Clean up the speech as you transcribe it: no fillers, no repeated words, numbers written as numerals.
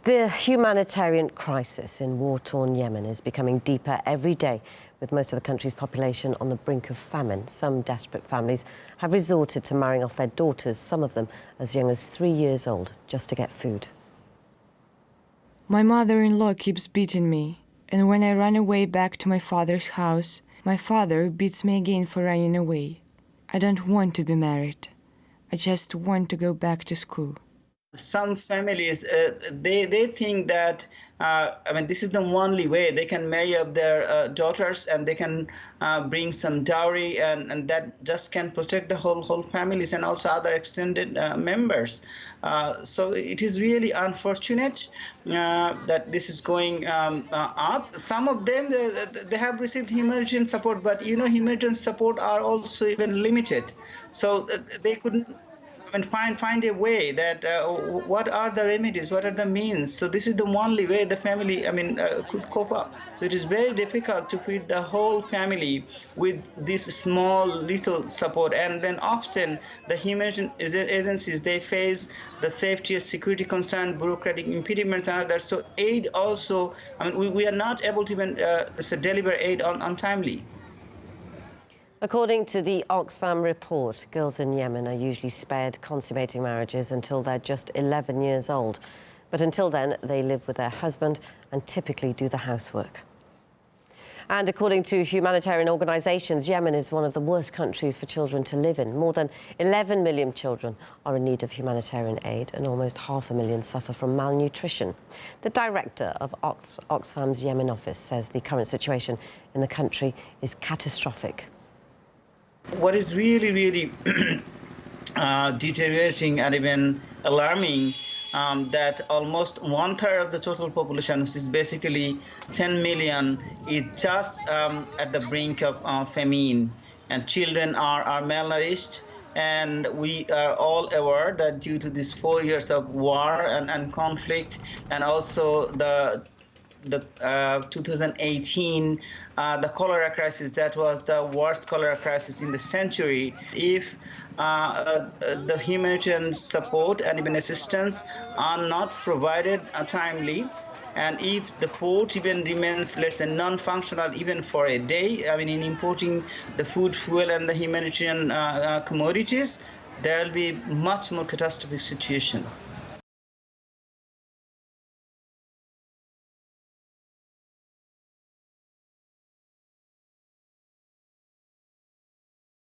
The humanitarian crisis in war-torn Yemen is becoming deeper every day, with most of the country's population on the brink of famine. Some desperate families have resorted to marrying off their daughters, some of them as young as 3 years old, just to get food. My mother-in-law keeps beating me, and when I run away back to my father's house, my father beats me again for running away. I don't want to be married. I just want to go back to school. Some families, they think that, this is the only way they can marry up their daughters, and they can bring some dowry, and that just can protect the whole families and also other extended members. So it is really unfortunate that this is going up. Some of them, they have received humanitarian support, but humanitarian support are also even limited. So they couldn't find a way that what are the remedies, what are the means. So this is the only way the family could cope up. So it is very difficult to feed the whole family with this small little support, and then often the humanitarian agencies, they face the safety and security concern, bureaucratic impediments and others. So aid also, we are not able to even deliver aid on timely. According to the Oxfam report, girls in Yemen are usually spared consummating marriages until they're just 11 years old. But until then, they live with their husband and typically do the housework. And according to humanitarian organisations, Yemen is one of the worst countries for children to live in. More than 11 million children are in need of humanitarian aid, and almost 500,000 suffer from malnutrition. The director of Oxfam's Yemen office says the current situation in the country is catastrophic. What is really deteriorating and even alarming, that almost 1/3 of the total population, which is basically 10 million, is just at the brink of famine, and children are malnourished. And we are all aware that due to these 4 years of war and conflict, and also the 2018, the cholera crisis, that was the worst cholera crisis in the century. If the humanitarian support and even assistance are not provided timely, and if the port even remains, let's say, non-functional even for a day, in importing the food, fuel, and the humanitarian commodities, there will be much more catastrophic situation.